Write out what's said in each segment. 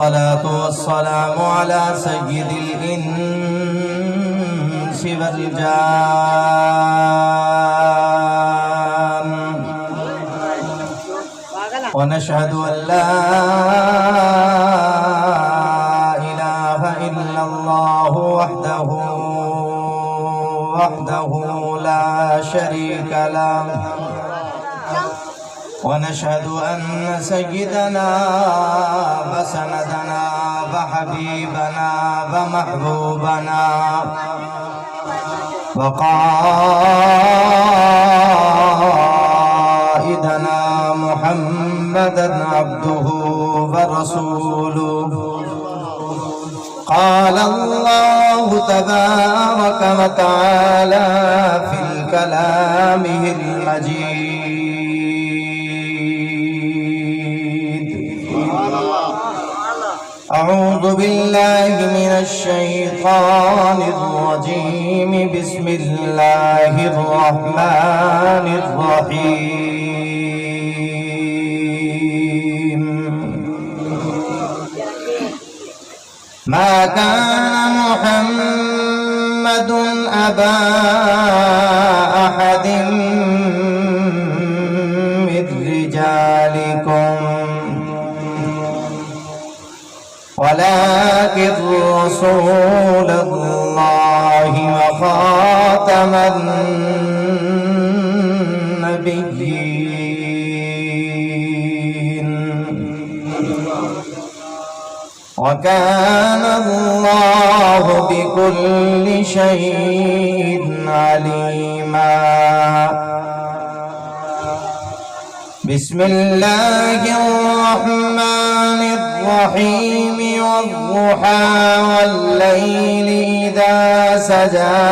الصلاة والسلام على سيد الإنس والجان ونشهد أن لا إله إلا الله وحده لا شريك له ونشهد أن سيدنا وسندنا وحبيبنا ومحبوبنا وقائدنا محمدا عبده ورسوله. قال الله تبارك وتعالى في كلامه المجيد: أعوذ بالله من الشيطان الرجيم. بسم الله الرحمن الرحيم. ما كان محمد أبا أحد من رجالكم ولكن رسول الله وخاتم النبيين وكان الله بكل شيء عليما. بسم الله الرحمن الرحيم. والضحى والليل إذا سجى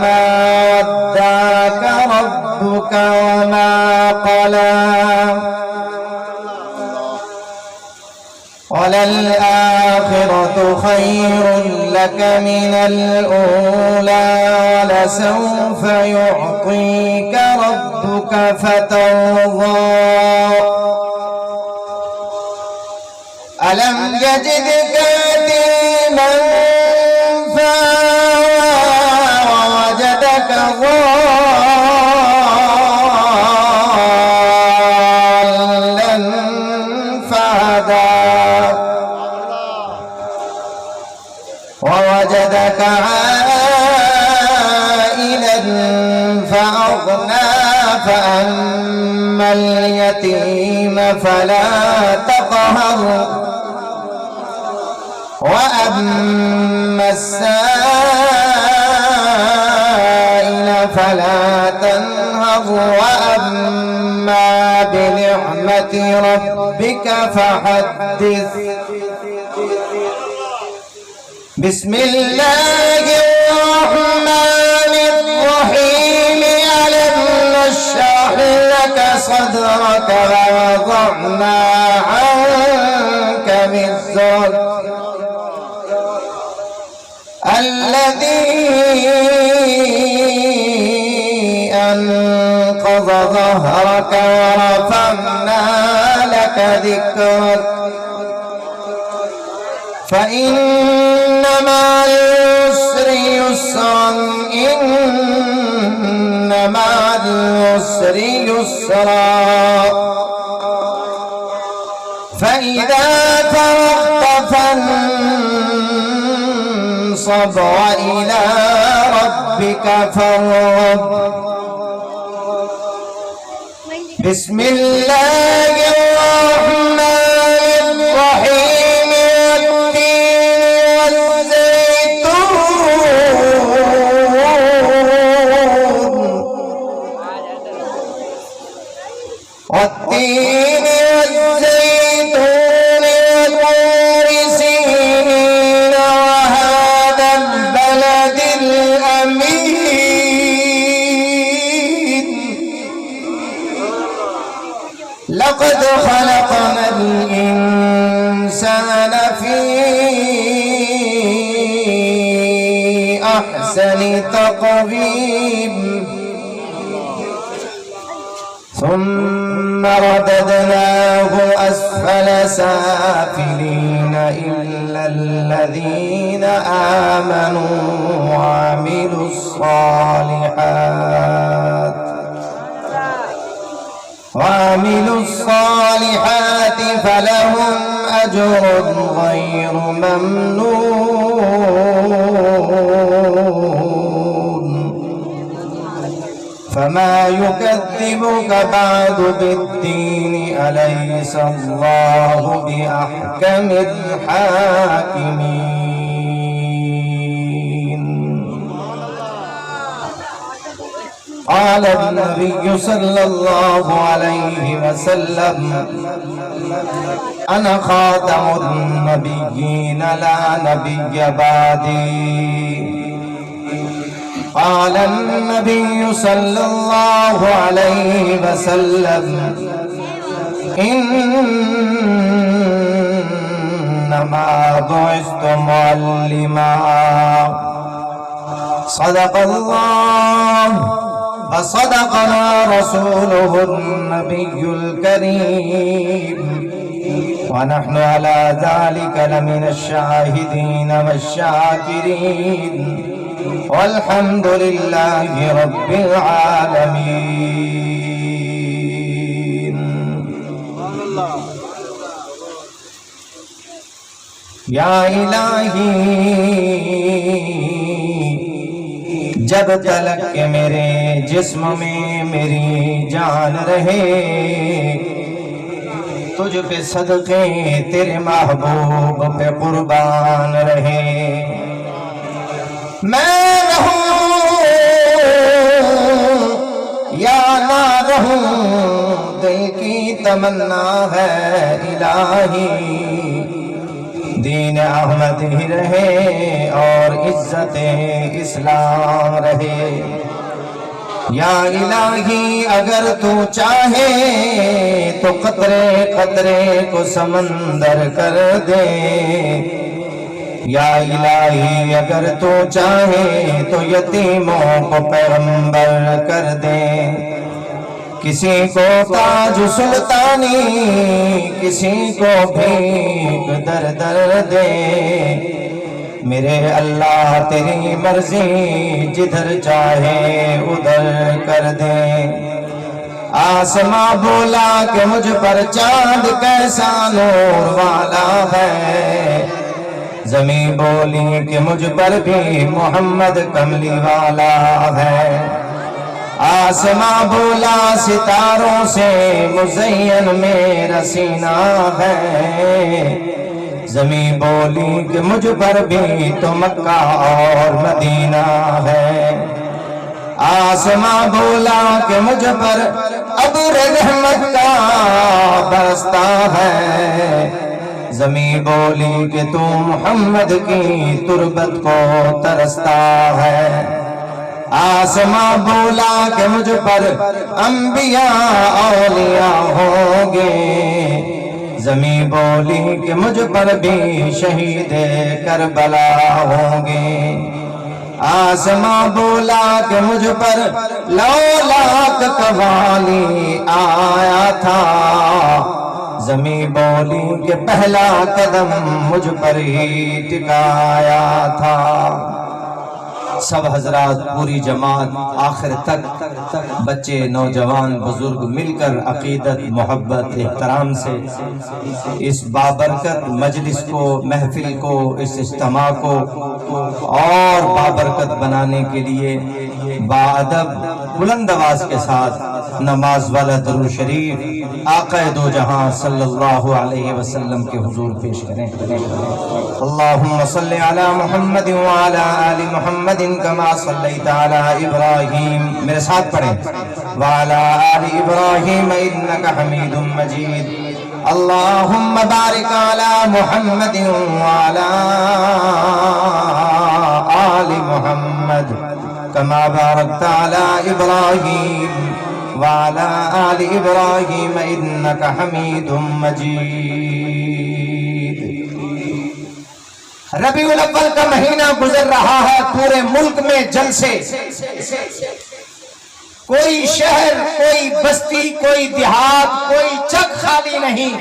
ما ودعك ربك وما قلى وللآخرة خير لك من الأولى ولسوف يعطيك ربك فترضى. ألم يجدك يتيما فوجدك ضالا فهدى ووجدك عائلا فأغنى فأما اليتيم فلا تقهر وأما السائل فلا تنهر وأما بنعمة ربك فحدث. بسم الله الرحمن الرحيم. ألم نشرح لك صدرك ووضعنا عنك وزرك الذي أنقض ظهرك ورفعنا لك ذكرك فإن مع العسر يسرا إن مع العسر يسرا فإذا فرغت فانصب وإلى ربك فارغب. بسم الله الرحمن الرحيم. والتين والزيتون وطور سينين وهذا البلد الأمين. لقد خلقنا الإنسان في أحسن تقويم ثم ثم رددناه أسفل سافلين إلا الذين آمنوا وعملوا الصالحات فلهم أجر غير ممنون فما يكذبك بعد بالدين أليس الله بأحكم الحاكمين قال النبي صلى الله عليه وسلم أنا خاتم النبيين لا نبي بعدي قال النبي صلى الله عليه وسلم إنما بعثت معلما صدق الله وصدقنا رسوله النبي الكريم ونحن على ذلك لمن الشاهدين والشاكرين والحمد لله رب العالمين یا الہی جب تلک کہ میرے جسم میں میری جان رہے تجھ پہ صدقے تیرے محبوب پہ قربان رہے میں رہوں یا نہ رہوں دل کی تمنا ہے الہی دین احمد ہی رہے اور عزت اسلام رہے یا الہی اگر تو چاہے تو قطرے قطرے کو سمندر کر دے یا الہی اگر تو چاہے تو یتیموں کو پیغمبر کر دے کسی کو تاج سلطانی کسی کو بھیک در در دے میرے اللہ تیری مرضی جدھر چاہے ادھر کر دے آسماں بولا کہ مجھ پر چاند کیسا نور والا ہے زمین بولی کہ مجھ پر بھی محمد کملی والا ہے آسماں بولا ستاروں سے مزین میرا سینہ ہے زمین بولی کہ مجھ پر بھی تو مکہ اور مدینہ ہے آسماں بولا کہ مجھ پر ابر رحمت کا برستا ہے زمین بولی کہ تو محمد کی تربت کو ترستا ہے آسماں بولا کہ مجھ پر انبیاء اولیاء ہوں گے زمین بولی کہ مجھ پر بھی شہید کربلا ہوں گے آسماں بولا کہ مجھ پر لولاک قوالی آیا تھا زمین بولی کہ پہلا قدم مجھ پر ہی ٹکایا تھا سب حضرات پوری جماعت آخر تک بچے نوجوان بزرگ مل کر عقیدت محبت احترام سے اس بابرکت مجلس کو محفل کو اس اجتماع کو اور بابرکت بنانے کے لیے باادب بلند آواز کے ساتھ نماز والا درود شریف آقا دو جہاں صلی اللہ علیہ وسلم کے حضور پیش کریں اللہم صلی علی محمد وعلی آل محمد کما صلیت علی ابراہیم میرے ساتھ پڑھیں وعلی آل ابراہیم انکا حمید مجید اللہم بارک علی محمد وعلی آل محمد کما بارکت علی ابراہیم وعلى آل إبراهيم إنك حميد مجيد ربیع الاول کا مہینہ گزر رہا ہے پورے ملک میں جلسے کوئی شہر، کوئی بستی، کوئی دیہات، کوئی چک خالی نہیں،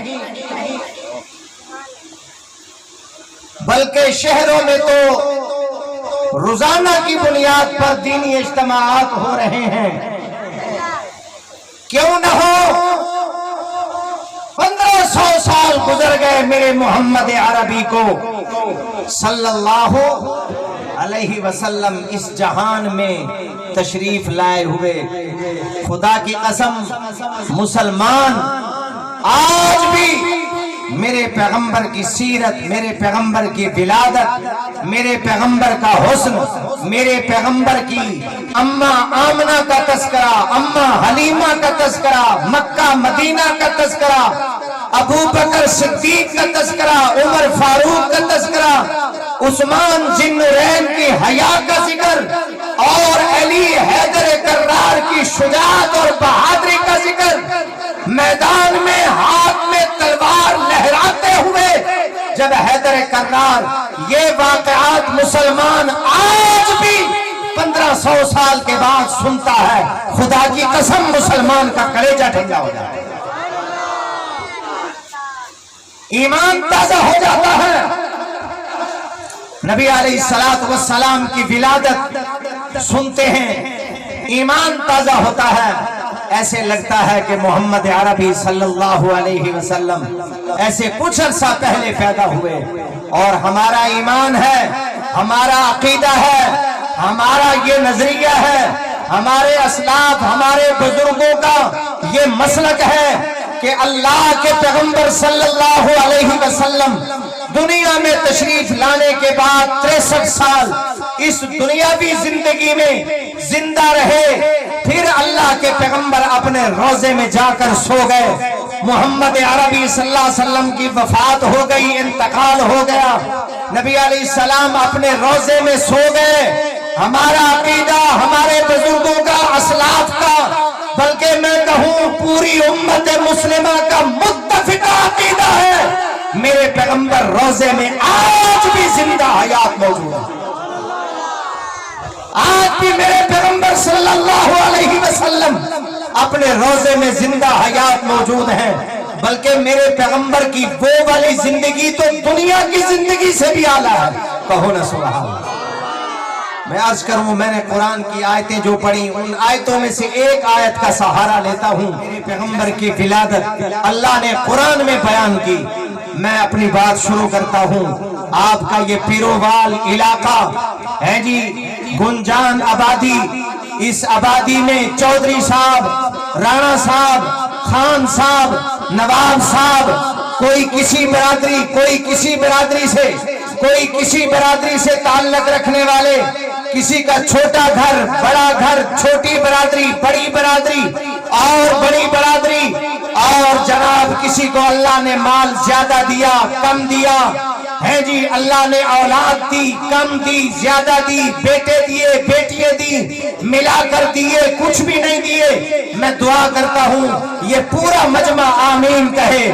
بلکہ شہروں میں تو روزانہ کی بنیاد پر دینی اجتماعات ہو رہے ہیں۔ کیوں نہ ہو؟ 1500 سال گزر گئے میرے محمد عربی کو صلی اللہ علیہ وسلم اس جہان میں تشریف لائے ہوئے۔ خدا کی قسم مسلمان آج بھی میرے پیغمبر کی سیرت، میرے پیغمبر کی ولادت، میرے پیغمبر کا حسن، میرے پیغمبر کی اماں آمنہ کا تذکرہ، اماں حلیمہ کا تذکرہ، مکہ مدینہ کا تذکرہ، ابو بکر صدیق کا تذکرہ، عمر فاروق کا تذکرہ، عثمان ذی النورین کی حیا کا ذکر، اور علی حیدر کرار کی شجاعت اور بہادری کا ذکر، میدان میں ہاتھ میں تلوار لہراتے ہوئے جب حیدر کرار، یہ واقعات مسلمان آج بھی 1500 سال کے بعد سنتا ہے، خدا کی قسم مسلمان کا کلیجہ ٹھنڈا ہو جاتا ہے، ایمان تازہ ہو جاتا ہے۔ نبی علیہ السلام کی ولادت سنتے ہیں، ایمان تازہ ہوتا ہے، ایسے لگتا ہے کہ محمد عربی صلی اللہ علیہ وسلم ایسے کچھ عرصہ پہلے پیدا ہوئے، اور ہمارا ایمان ہے، ہمارا عقیدہ ہے، ہمارا یہ نظریہ ہے، ہمارے اسلاف، ہمارے بزرگوں کا یہ مسلک ہے کہ اللہ کے پیغمبر صلی اللہ علیہ وسلم دنیا میں تشریف لانے کے بعد 63 سال اس دنیاوی زندگی میں زندہ رہے، پھر اللہ کے پیغمبر اپنے روضے میں جا کر سو گئے، محمد عربی صلی اللہ علیہ وسلم کی وفات ہو گئی، انتقال ہو گیا، نبی علیہ السلام اپنے روضے میں سو گئے۔ ہمارا عقیدہ ہمارے بزرگوں کا، اسلاف کا، بلکہ میں کہوں پوری امت مسلمہ کا متفقہ عقیدہ ہے، میرے پیغمبر روضے میں آج بھی زندہ حیات موجود ہے، آج بھی میرے پیغمبر صلی اللہ علیہ وسلم اپنے روضے میں زندہ حیات موجود ہیں، بلکہ میرے پیغمبر کی وہ والی زندگی تو دنیا کی زندگی سے بھی اعلیٰ ہے، کہو نا سبحان اللہ۔ میں عرض کروں، میں نے قرآن کی آیتیں جو پڑھی، ان آیتوں میں سے ایک آیت کا سہارا لیتا ہوں، میرے پیغمبر کی ولادت اللہ نے قرآن میں بیان کی۔ میں اپنی بات شروع کرتا ہوں، آپ کا یہ پیروال علاقہ ہے جی، گنجان آبادی، اس آبادی میں چودھری صاحب، رانا صاحب، خان صاحب، نواب صاحب، کوئی کسی برادری، کوئی کسی برادری سے، کوئی کسی برادری سے تعلق رکھنے والے، کسی کا چھوٹا گھر، بڑا گھر، چھوٹی برادری، بڑی برادری اور بڑی برادری، اور جناب کسی کو اللہ نے مال زیادہ دیا، کم دیا ہے جی، اللہ نے اولاد دی، کم دی، زیادہ دی، بیٹے دیے، بیٹیاں دی، ملا کر دیے، کچھ بھی نہیں دیے۔ میں دعا کرتا ہوں یہ پورا مجمع آمین کہے،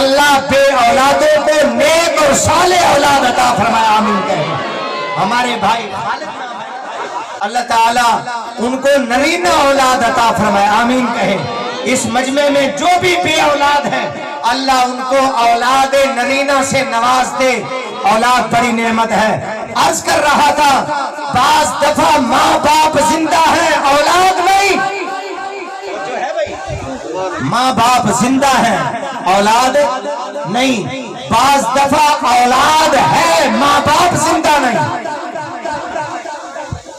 اللہ بے اولادوں کو نیک اور صالح اولاد عطا فرمائے، آمین کہے۔ ہمارے بھائی خالد اللہ تعالیٰ ان کو نرینہ اولاد عطا فرمائے، آمین کہے۔ اس مجمع میں جو بھی بے اولاد ہیں اللہ ان کو اولاد نرینہ سے نواز دے، اولاد بڑی نعمت ہے۔ عرض کر رہا تھا بعض دفعہ ماں باپ زندہ ہیں، اولاد نہیں، ماں باپ زندہ ہیں، اولاد نہیں، بعض دفعہ اولاد ہے، ماں باپ زندہ نہیں،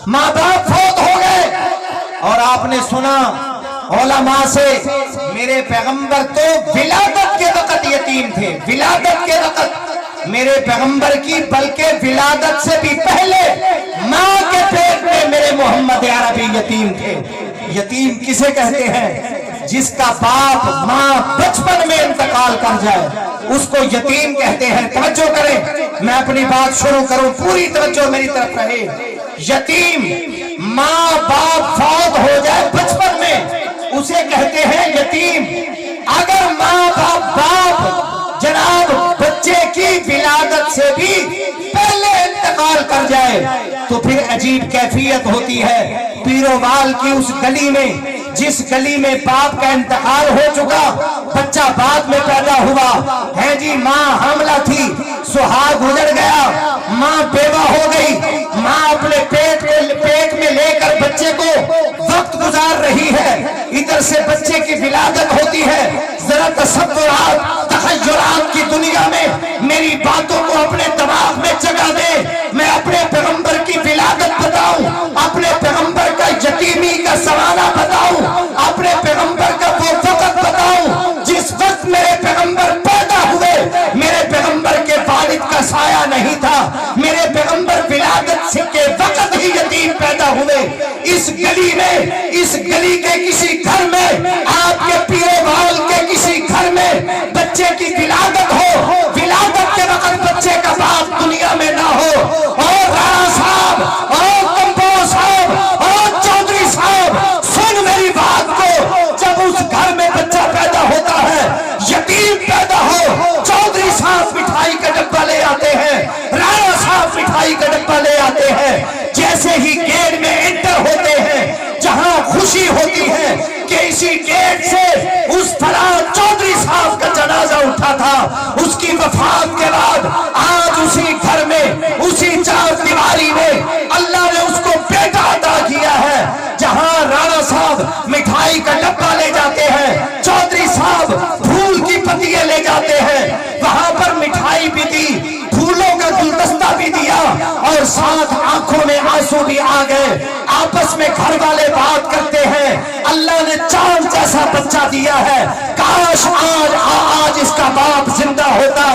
ماں باپ فوت ہو گئے، اور آپ نے سنا علماء سے میرے پیغمبر تو ولادت کے وقت یتیم تھے، ولادت کے وقت میرے پیغمبر کی، بلکہ ولادت سے بھی پہلے ماں کے پیٹ میں میرے محمد عربی یتیم تھے۔ یتیم کسے کہتے ہیں؟ جس کا باپ ماں بچپن میں انتقال کر جائے اس کو یتیم کہتے ہیں۔ توجہ کریں، میں اپنی بات شروع کروں، پوری توجہ میری طرف رہے۔ یتیم ماں باپ فوت ہو جائے بچپن میں اسے کہتے ہیں یتیم۔ اگر ماں باپ جناب بچے کی ولادت سے بھی پہلے انتقال کر جائے تو پھر عجیب کیفیت ہوتی ہے۔ پیروال کی اس گلی میں جس گلی میں باپ کا انتقال ہو چکا، بچہ بعد میں پیدا ہوا ہے جی، ماں حاملہ تھی، سہاگ گزر گیا، ماں بیوہ ہو گئی، ماں اپنے پیٹ میں لے کر بچے کو وقت گزار رہی ہے، ادھر سے بچے کی ولادت ہوتی ہے۔ ذرا تصورات، تخیلات کی دنیا میں میری باتوں کو اپنے دماغ میں جگہ دے، میں اپنے پیغمبر کی ولادت بتاؤں، اپنے پیغمبر کا یتیمی کا زمانہ بتاؤں، اپنے پیغمبر کا وہ وقت بتاؤں جس وقت میرے پیغمبر پیدا ہوئے، میرے پیغمبر کے والد کا سایہ نہیں تھا، میرے پیغمبر ولادت کے وقت ہی یتیم پیدا ہوئے۔ اس گلی میں، اس گلی کے کسی گھر میں، آپ کے پیرے وال کے کسی گھر میں بچے کی ولادت ہو، ولادت کے وقت بچے کا باپ دنیا میں نہ ہو، اور رانا صاحب اور کمبو صاحب اور چودھری صاحب سن میری بات کو، جب اس گھر میں بچہ پیدا ہوتا ہے، یتیم پیدا ہو، چودھری صاحب مٹھائی کا ڈبہ لے آتے ہیں، رانا صاحب مٹھائی کا ڈبہ لے آتے ہیں، جیسے ہی گیٹ میں انٹر ہوتے ہیں، جہاں خوشی ہوتی ہے کہ اسی گیٹ سے اس فلاں چودھری صاحب کا جنازہ اٹھا تھا، اس کی وفات کے بعد آج اسی گھر میں، اسی چار دیواری میں اللہ نے اس کو بیٹا عطا کیا ہے، جہاں رانا صاحب مٹھائی کا ڈبہ لے جاتے ہیں، چودھری صاحب پھول کی پتیاں لے جاتے ہیں، وہاں پر مٹھائی بھی دی، پھولوں کا گلدستہ بھی دیا، اور ساتھ آنکھوں میں آنسو بھی آ گئے۔ آپس میں گھر والے بات کرتے ہیں، اللہ نے چاند جیسا بچہ دیا ہے، کاش آج اس کا باپ زندہ ہوتا،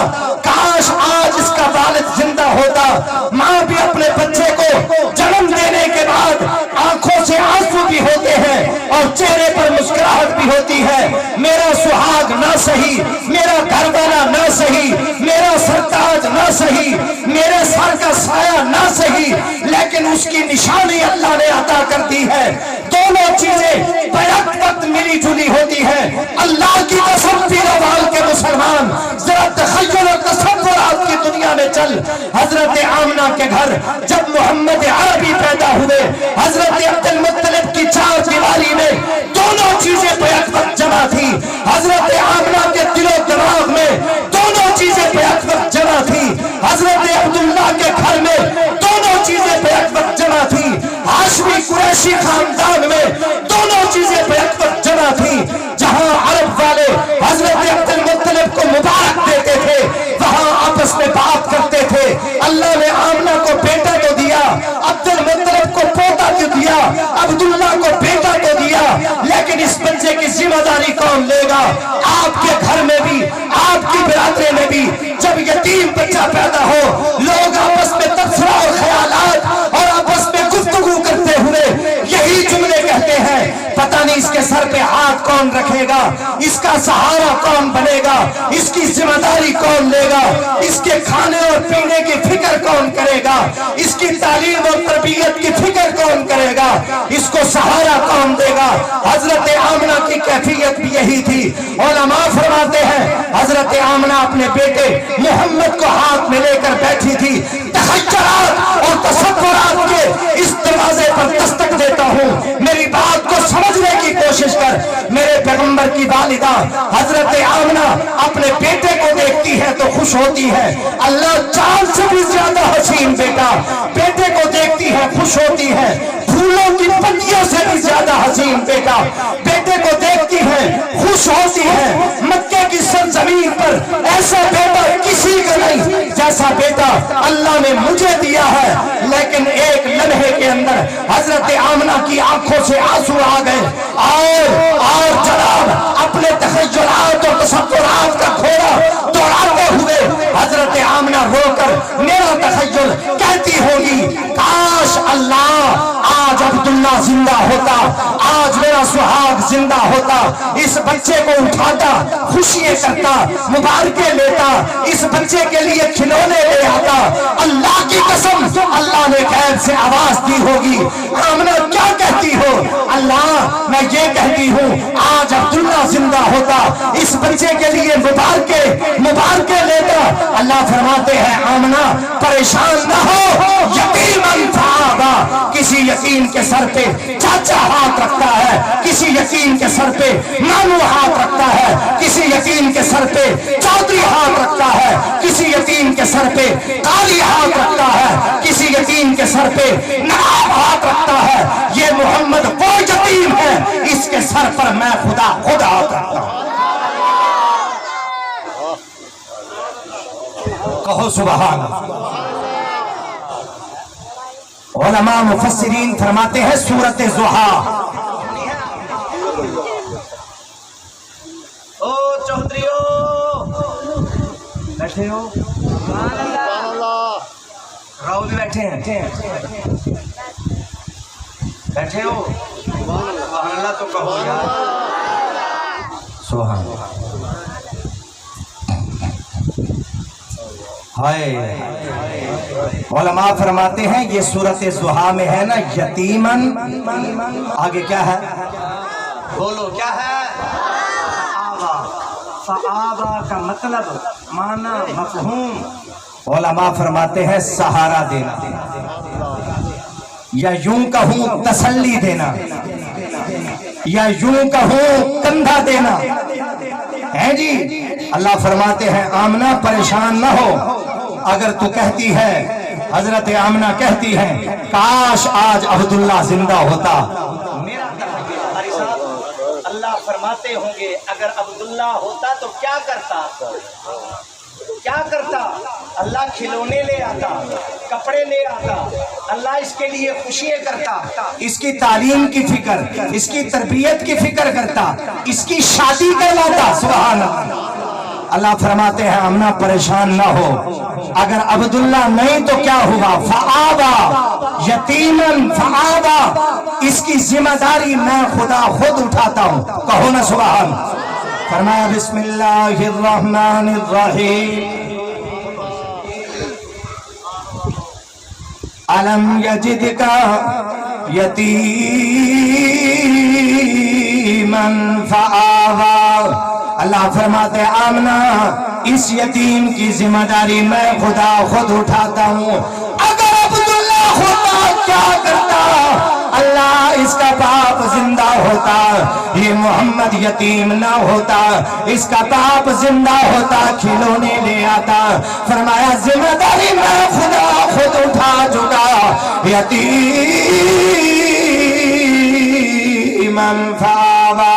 کاش آج اس کا والد زندہ ہوتا۔ ماں بھی اپنے بچے کو جنم دینے کے بعد آنکھوں سے آنسو بھی ہوتے ہیں اور چہرے پر مسکراہٹ بھی ہوتی ہے، میرا سہاگ نہ سہی، میرا گھر والا نہ سہی، میرا سرتاج نہ سہی، میرے سر کا سایہ نہ سہی، لیکن اس کی نشانی اللہ نے عطا کر دی ہے۔ دونوں چیزیں بیک وقت ملی جلی ہوتی ہیں۔ اللہ کی قسم پیروال کے مسلمان، ذرا تخیل اور تصورات کی دنیا میں چل۔ حضرت آمنہ کے گھر جب محمد عربی پیدا ہوئے، حضرت عبد المطلب کی چار دیواری میں دونوں چیزیں بیک وقت جمع تھی۔ حضرت آمنہ کے دل و دماغ میں دونوں چیزیں بیک وقت جمع تھی۔ حضرت عبداللہ کے گھر میں دونوں چیزیں بیک وقت جمع تھی۔ ہاشمی قریشی خاندان میں دونوں چیزیں بیک وقت جمع تھی۔ جہاں عرب والے حضرت عبد المطلب کو مبارک دیتے تھے، وہاں آپس میں بات کرتے تھے۔ اللہ نے آمنہ کو بیٹا تو دیا، عبد المطلب کو پوتا تو دیا، عبداللہ کو بیٹا تو دیا، لیکن اس بچے کی ذمہ داری کون لے گا؟ آپ کے گھر میں بھی، آپ کی برادری میں بھی جب یتیم بچہ پیدا ہو، لوگ آپس میں تبصرہ اور خیالات اور آپس میں گفتگو کرتے ہوئے یہی جملے کہتے ہیں، پتہ نہیں اس کے سر پہ ہاتھ کون رکھے گا، اس کا سہارا کون بنے گا، اس کی ذمہ داری کون لے گا، اس کے کھانے اور پینے کی فکر کون کرے گا، اس کی تعلیم اور تربیت کی فکر کون کرے گا، اس کو سہارا کون دے گا۔ حضرت آمنہ کی کیفیت بھی یہی تھی۔ علماء فرماتے ہیں حضرت آمنہ اپنے بیٹے محمد کو ہاتھ میں لے کر بیٹھی تھی۔ تخیلات اور تصورات کے اس دروازے پر دستک دیتا ہوں، میری بات کو سمجھنے کی کوشش کر۔ میرے پیغمبر کی والدہ حضرت آمنہ اپنے بیٹے کو دیکھتی ہے تو خوش ہوتی ہے۔ اللہ چاند سے بھی زیادہ حسین بیٹے کو دیکھتی ہے، خوش ہوتی ہے۔ پھولوں کی پتیوں سے بھی زیادہ حسین بیٹے کو دیکھتی ہے، خوش ہوتی ہے۔ مکے کی سرزمین پر ایسا بیٹا کسی کا نہیں جیسا بیٹا اللہ نے مجھے دیا ہے۔ لیکن ایک لمحے کے اندر حضرت آمنہ کی آنکھوں سے آنسو آ گئے، اور جناب اپنے تخیلات اور تصورات کا گھوڑا دوڑاتے ہوئے حضرت آمنہ رو کر میرا تخیل کہتی ہوگی، کاش اللہ آج عبداللہ زندہ ہوتا، آج میرا سہاگ زندہ ہوتا، اس بچے کو اٹھاتا، خوشیاں کرتا، مبارکیں لیتا، اس بچے کے لیے کھلونے لے آتا۔ اللہ کی قسم اللہ نے غیب سے آواز دی ہوگی، آمنہ کیا کہتی ہو؟ اللہ میں یہ کہتی ہوں آج عبداللہ زندہ ہوتا، اس بچے کے لیے مبارکیں لیتا۔ اللہ فرماتے ہیں آمنہ پریشان نہ ہو، یتیماً فآویٰ، کسی کسی یتیم کے سر پہ چاچا ہاتھ رکھتا ہے، کسی یتیم کے سر پہ مامو ہاتھ رکھتا ہے، کسی یتیم کے سر پہ چودھری ہاتھ رکھتا ہے، کسی یتیم کے سر پہ قاضی ہاتھ رکھتا ہے، کسی یتیم کے سر پہ نواب ہاتھ رکھتا ہے۔ یہ محمد وہ یتیم ہے، اس کے سر پر میں خدا خود ہاتھ رکھتا ہوں۔ کہو سبحان اللہ۔ علماء مفسرین فرماتے ہیں سورۃ ضحیٰ، او چودھریو بیٹھے ہو، راؤ بھی بیٹھے ہیں، بیٹھے ہو، سبحان اللہ تو کہو یار، سبحان اللہ۔ علماء فرماتے ہیں یہ سورۃ ضحیٰ میں ہے نا یتیمن، آگے کیا ہے بولو کیا ہے؟ فآبا کا مطلب معنی مفہوم، علماء فرماتے ہیں سہارا دینا، یا یوں کہوں تسلی دینا، یا یوں کہوں کندھا دینا ہے جی۔ اللہ فرماتے ہیں آمنہ پریشان نہ ہو۔ اگر تو کہتی ہے، حضرت آمنہ کہتی ہے کاش آج عبداللہ زندہ ہوتا، میرا قاری صاحب اللہ فرماتے ہوں گے اگر عبداللہ ہوتا تو کیا کرتا؟ کیا کرتا؟ اللہ کھلونے لے آتا، کپڑے لے آتا، اللہ اس کے لیے خوشیاں کرتا، اس کی تعلیم کی فکر، اس کی تربیت کی فکر کرتا، اس کی شادی کرواتا۔ سبحان اللہ۔ اللہ فرماتے ہیں آمنہ پریشان نہ ہو، اگر عبداللہ نہیں تو کیا ہوا؟ فآبا یتیمن فآبا، اس کی ذمہ داری میں خدا خود اٹھاتا ہوں۔ کہو نا سبحان۔ فرمایا بسم اللہ الرحمن الرحیم، الم یجدک یتیمن فآبا۔ اللہ فرماتے آمنہ اس یتیم کی ذمہ داری میں خدا خود اٹھاتا ہوں۔ اگر عبداللہ ہوتا کیا کرتا؟ اللہ اس کا باپ زندہ ہوتا، یہ محمد یتیم نہ ہوتا، اس کا باپ زندہ ہوتا کھلونے لے آتا۔ فرمایا ذمہ داری میں خدا خود اٹھا چکا، یتیمن فآبا،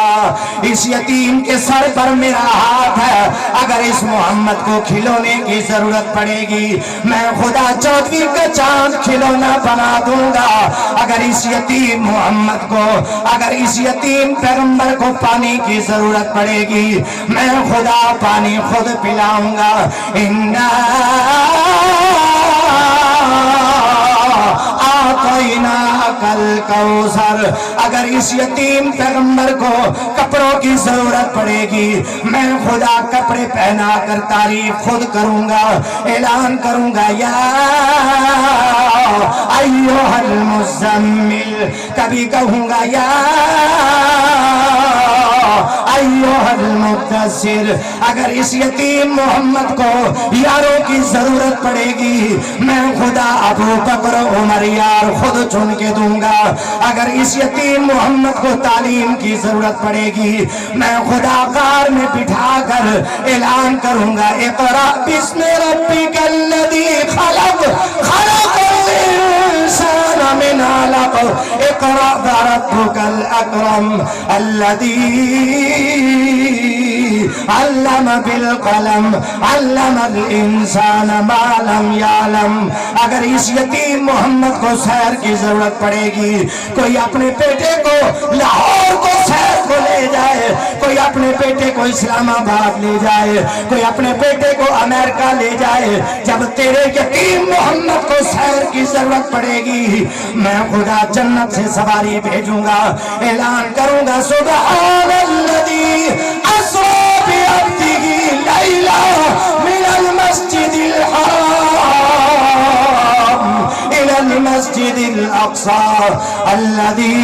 اس یتیم کے سر پر میرا ہاتھ ہے۔ اگر اس محمد کو کھلونے کی ضرورت پڑے گی میں خدا چودھری کا چاند کھلونا بنا دوں گا۔ اگر اس یتیم محمد کو، اگر اس یتیم پیغمبر کو پانی کی ضرورت پڑے گی میں خدا پانی خود پلاؤں گا۔ کل کوثر، اگر اس یتیم پیغمبر کو کپڑوں کی ضرورت پڑے گی میں خدا کپڑے پہنا کر تعریف خود کروں گا، اعلان کروں گا یا ایھا المزمل، کبھی کہوں گا یا ایھا المدثر۔ اگر اس یتیم محمد کو یاروں کی ضرورت پڑے گی میں خدا ابو بکر عمر یار خود چن کے دوں گا۔ اگر اس یتیم محمد کو تعلیم کی ضرورت پڑے گی میں خدا غار میں بٹھا کر اعلان کروں گا اقرأ بسم ربک الذی خلق، خلق الانسان من علق، اقرأ وربک الاکرم الذی علم بالقلم علم الانسان ما لم یعلم۔ اگر اس یتیم محمد کو سیر کی ضرورت پڑے گی کوئی اپنے بیٹے کو لاہور کو سیر کو لے جائے، کوئی اپنے بیٹے کو اسلام آباد لے جائے، کوئی اپنے بیٹے کو امریکہ لے جائے، جب تیرے یتیم محمد کو سیر کی ضرورت پڑے گی میں خدا جنت سے سواری بھیجوں گا، اعلان کروں گا سبحان الذی اسری بعبدہ لیلا من المسجد الحرام الى المسجد الاقصى الذي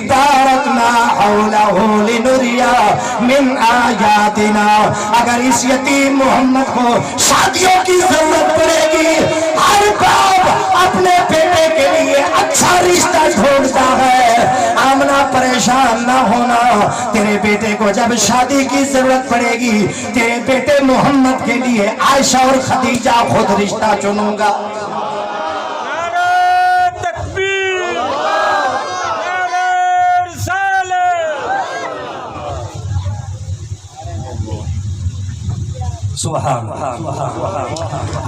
بارکنا حولہ لنریا من آیاتنا۔ اگر اس یتیم محمد کو شادیوں کی ضرورت پڑے گی ہر باپ اپنے پریشان نہ ہونا، تیرے بیٹے کو جب شادی کی ضرورت پڑے گی تیرے بیٹے محمد کے لیے عائشہ اور خدیجہ خود رشتہ چنوں گا۔ سبحان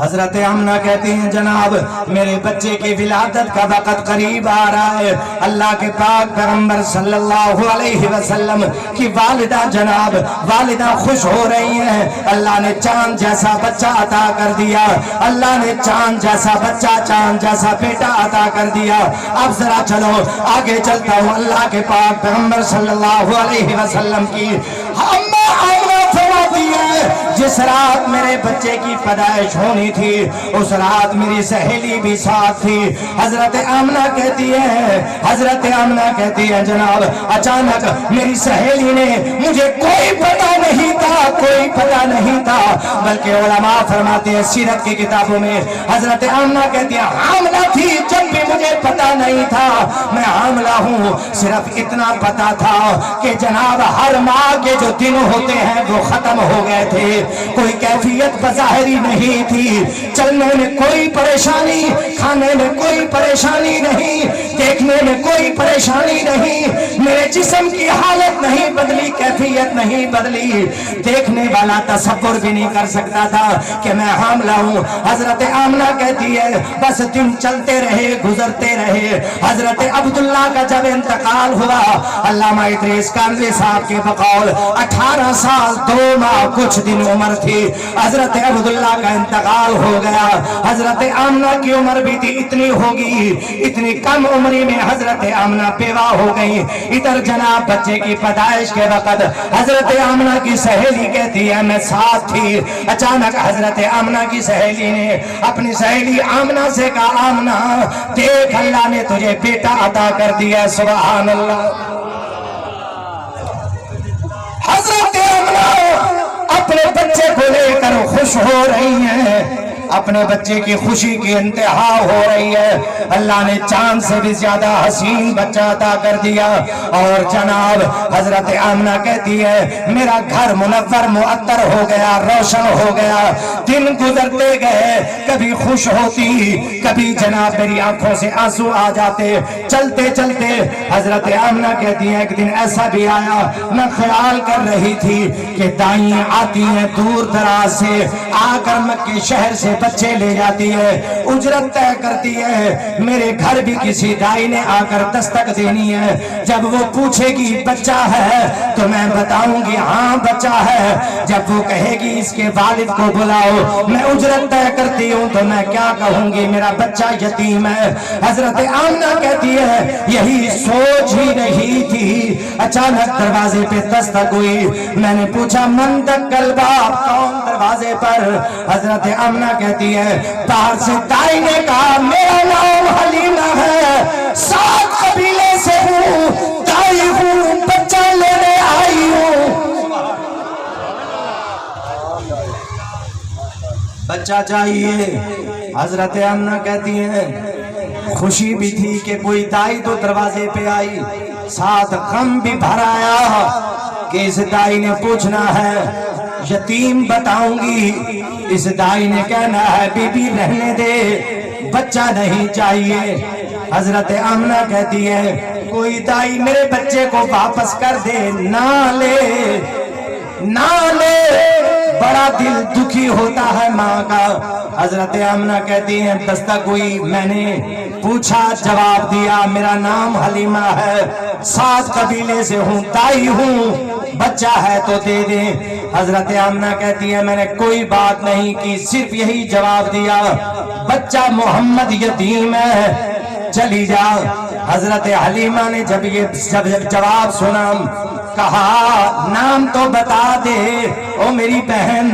حضرت آمنہ کہتی ہیں جناب میرے بچے کی ولادت کا وقت قریب آ رہا ہے، اللہ کے پاک پیغمبر صلی اللہ علیہ وسلم کی والدہ جناب والدہ خوش ہو رہی ہیں، اللہ نے چاند جیسا بچہ عطا کر دیا، اللہ نے چاند جیسا بچہ چاند جیسا بیٹا عطا کر دیا۔ اب ذرا چلو آگے چلتا ہوں، اللہ کے پاک پیغمبر صلی اللہ علیہ وسلم کی جس رات میرے بچے کی پیدائش ہونی تھی اس رات میری سہیلی بھی ساتھ تھی۔ حضرت آمنہ کہتی ہے جناب اچانک میری سہیلی نے مجھے کوئی پتہ نہیں تھا بلکہ علماء فرماتے ہیں سیرت کی کتابوں میں حضرت آمنہ کہتی ہے حاملہ تھی جب بھی مجھے پتہ نہیں تھا میں حاملہ ہوں، صرف اتنا پتہ تھا کہ جناب ہر ماہ کے جو دن ہوتے ہیں وہ ختم ہو گئے تھے، کوئی کیفیت بظاہری نہیں تھی، چلنے میں کوئی پریشانی، کھانے میں کوئی پریشانی نہیں، دیکھنے میں کوئی پریشانی نہیں، میرے جسم کی حالت نہیں بدلی، کیفیت نہیں بدلی، دیکھنے والا تصور بھی نہیں کر سکتا تھا کہ میں حاملہ ہوں۔ حضرت آمنہ کہتی ہے بس دن چلتے رہے گزرتے رہے، حضرت عبداللہ کا جب انتقال ہوا علامہ ادریس کانوی صاحب کے بقول 18 سال 2 ماہ کچھ دن عمر تھی، حضرت عبداللہ کا انتقال ہو گیا۔ حضرت آمنہ کی عمر بھی تھی اتنی ہوگی، اتنی کم عمری میں حضرت آمنہ بیوہ ہو گئی۔ ادھر جناب بچے کی پیدائش کے وقت حضرت آمنہ کی سہیلی کہتی ہے میں ساتھ تھی، اچانک حضرت آمنہ کی سہیلی نے اپنی سہیلی آمنہ سے کہا آمنہ دیکھ اللہ نے تجھے بیٹا عطا کر دیا، سبحان اللہ۔ حضرت آمنہ اپنے بچے کو لے کر خوش ہو رہی ہیں، اپنے بچے کی خوشی کی انتہا ہو رہی ہے، اللہ نے چاند سے بھی زیادہ حسین بچہ عطا کر دیا۔ اور جناب حضرت آمنہ کہتی ہے میرا گھر منور معطر ہو گیا، روشن ہو گیا، دن گزرتے گئے، کبھی خوش ہوتی کبھی جناب میری آنکھوں سے آنسو آ جاتے، چلتے چلتے حضرت آمنہ کہتی ہے ایک دن ایسا بھی آیا میں خیال کر رہی تھی کہ دائیں آتی ہیں دور دراز سے آ کر مکے شہر سے بچے لے جاتی ہے، اجرت طے کرتی ہے، میرے گھر بھی کسی دائی نے آ کر دستک دینی ہے، جب وہ پوچھے گی بچہ ہے تو میں بتاؤں گی ہاں بچہ ہے، جب وہ کہے گی اس کے والد کو بلاؤ میں اجرت طے کرتی ہوں تو میں کیا کہوں گی میرا بچہ یتیم ہے۔ حضرت آمنہ کہتی ہے یہی سوچ ہی رہی تھی، اچانک دروازے پہ دستک ہوئی، میں نے پوچھا من دق الباب، کون دروازے پر؟ حضرت آمنہ کہتی ہے باہر سے دائی نے کہا میرا نام حلیمہ ہے، 7 قبیلے سے ہوں، دائی ہوں، بچہ لینے آئی ہوں۔ بچہ چاہیے۔ حضرت آمنہ کہتی ہیں خوشی بھی تھی کہ کوئی دائی تو دروازے پہ آئی، ساتھ غم بھی بھر آیا کہ اس دائی نے پوچھنا ہے یتیم بتاؤں گی، اس دائی نے کہنا ہے بی بی رہنے دے بچہ نہیں چاہیے۔ حضرت آمنہ کہتی ہے کوئی دائی میرے بچے کو واپس کر دے، نہ لے، بڑا دل دکھی ہوتا ہے ماں کا۔ حضرت آمنہ کہتی ہیں دستک ہوئی، میں نے پوچھا جواب دیا میرا نام حلیمہ ہے، 7 قبیلے سے ہوں، دائی ہوں، بچہ ہے تو دے دیں۔ حضرت آمنہ کہتی ہے میں نے کوئی بات نہیں کی، صرف یہی جواب دیا بچہ محمد یتیم ہے، چلی جا۔ حضرت حلیمہ نے جب یہ جواب سنا کہا نام تو بتا دے او میری بہن،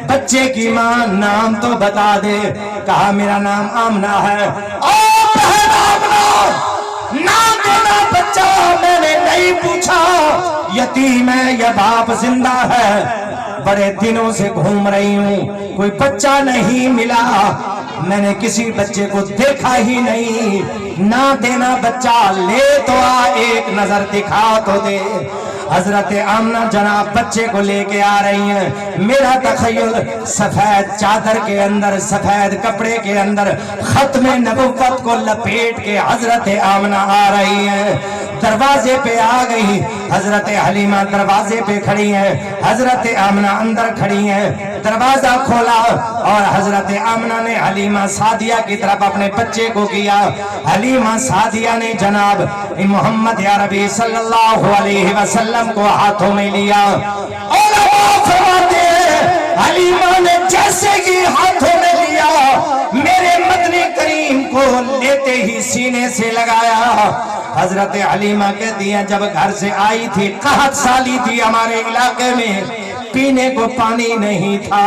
بچے کی ماں نام تو بتا دے۔ کہا میرا نام آمنہ ہے۔ او بہن آمنہ نام دینا بچہ میں نے نہیں پوچھا یتیم ہے یا باپ زندہ ہے، بڑے دنوں سے گھوم رہی ہوں، کوئی بچہ نہیں ملا، میں نے کسی بچے کو دیکھا ہی نہیں، نہ دینا بچہ لے تو آ، ایک نظر دکھا تو دے۔ حضرت آمنہ جناب بچے کو لے کے آ رہی ہیں، میرا تخیل سفید چادر کے اندر، سفید کپڑے کے اندر ختم نبوت کو لپیٹ کے حضرت آمنہ آ رہی ہیں، دروازے پہ آ گئی، حضرت حلیمہ دروازے پہ کھڑی ہیں، حضرت آمنہ اندر کھڑی ہیں، دروازہ کھولا اور حضرت آمنہ نے حلیمہ سعدیہ کی طرف اپنے بچے کو کیا، حلیمہ سعدیہ نے جناب محمد عربی صلی اللہ علیہ وسلم کو ہاتھوں میں لیا، علماء فرماتے ہیں حلیمہ نے جیسے ہی ہاتھوں میں لیا، میرے مدنی کریم کو لیتے ہی سینے سے لگایا۔ حضرت حلیمہ کہتی ہیں جب گھر سے آئی تھی، قحط سالی تھی ہمارے علاقے میں، پینے کو پانی نہیں تھا،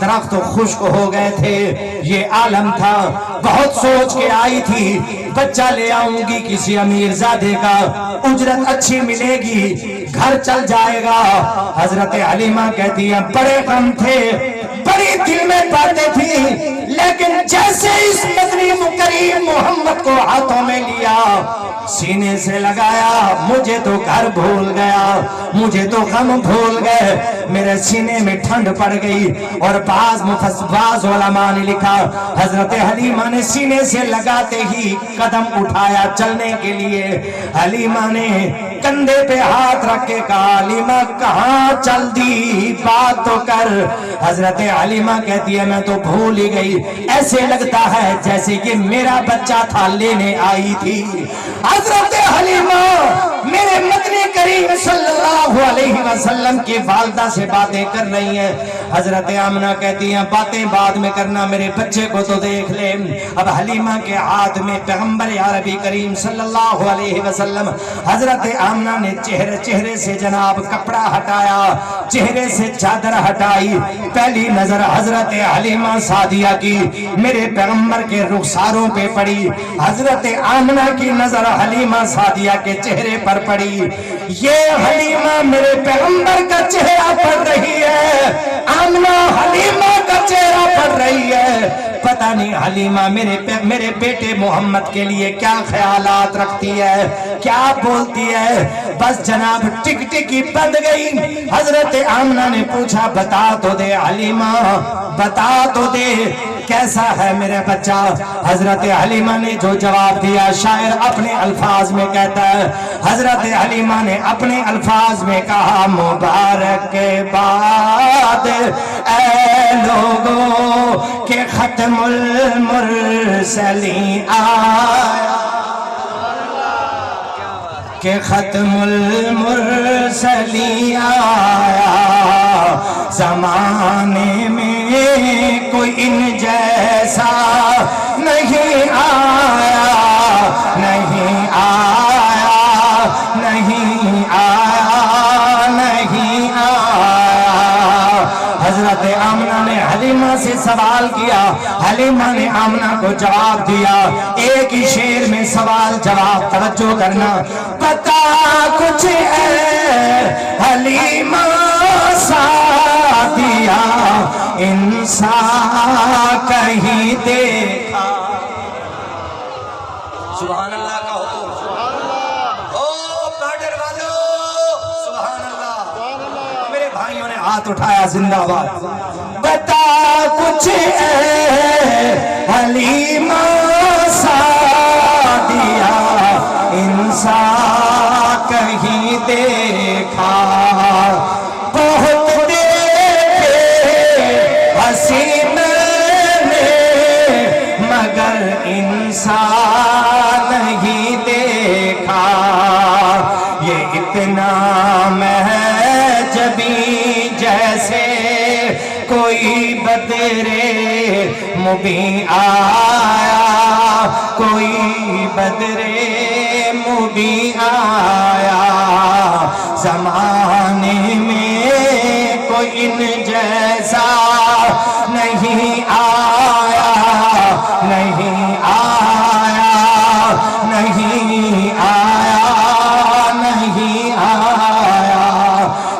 درخت خشک ہو گئے تھے، یہ عالم تھا، بہت سوچ کے آئی تھی بچہ لے آؤں گی کسی امیر زادے کا، اجرت اچھی ملے گی، گھر چل جائے گا۔ حضرت حلیمہ کہتی ہیں بڑے غم تھے، بڑی دل میں باتیں تھی، لیکن جیسے اس مدنی کریم محمد کو ہاتھوں میں لیا، سینے سے لگایا، مجھے تو گھر بھول گیا، مجھے تو غم بھول گئے، میرے سینے میں ٹھنڈ پڑ گئی۔ اور بعض علماء نے لکھا حضرت حلیمہ نے سینے سے لگاتے ہی قدم اٹھایا چلنے کے لیے، حلیمہ نے کندھے پہ ہاتھ رکھ کے کہا حلیمہ کہاں چل دی، بات تو کر۔ حضرت حلیمہ کہتی ہے میں تو بھول ہی گئی، ایسے لگتا ہے جیسے کہ میرا بچہ تھا، لینے آئی تھی۔ حضرت حلیمہ میرے مدنی کریم صلی اللہ علیہ وسلم کی والدہ سے باتیں کر رہی ہیں۔ حضرت آمنہ کہتی ہیں باتیں بعد میں کرنا، میرے بچے کو تو دیکھ لے۔ اب حلیمہ کے ہاتھ میں پیغمبر عربی کریم صلی اللہ علیہ وسلم، حضرت آمنہ نے چہرے سے جناب کپڑا ہٹایا، چہرے سے چادر ہٹائی، پہلی نظر حضرت حلیمہ سعدیہ کی میرے پیغمبر کے رخساروں پہ پڑی، حضرت آمنہ کی نظر حلیمہ سعدیہ کے چہرے پر پڑی، یہ حلیمہ میرے پیغمبر کا چہرہ پڑھ رہی ہے، آمنہ حلیمہ کا چہرہ پڑھ رہی ہے، پتہ نہیں حلیمہ میرے بیٹے محمد کے لیے کیا خیالات رکھتی ہے، کیا بولتی ہے۔ بس جناب ٹک ٹکی بند گئی۔ حضرت آمنہ نے پوچھا بتا تو دے حلیمہ، بتا تو دے کیسا ہے میرا بچہ۔ حضرت حلیمہ نے جو جواب دیا، شاعر اپنے الفاظ میں کہتا ہے، حضرت حلیمہ نے اپنے الفاظ میں کہا مبارک کے بعد اے لوگوں کہ ختم المرسلین آیا، کہ ختم المرسلین آیا، زمانے میں کوئی ان جیسا نہیں آیا، نہیں آیا، نہیں آیا، نہیں آیا۔ حضرت آمنہ نے حلیمہ سے سوال کیا، حلیمہ نے آمنہ کو جواب دیا، ایک ہی شعر میں سوال جواب، توجہ کرنا، بتا کچھ اے حلیمہ سعدیہ انسان کہیں دیکھا۔ سبحان اللہ کہو، او بارڈر والو سبحان اللہ، میرے بھائیوں نے ہاتھ اٹھایا، زندہ باد۔ بتا کچھ اے حلیمہ سعدیہ انسان کہیں دیکھا، بہت دیکھے حسین نے مگر انسان نہیں دیکھا، یہ اتنا مہجبی جیسے کوئی بدرے مبین آیا، کوئی بدرے مبین آیا، زمانے میں کوئی ان جیسا نہیں آیا، نہیں آیا، نہیں آیا، نہیں آیا۔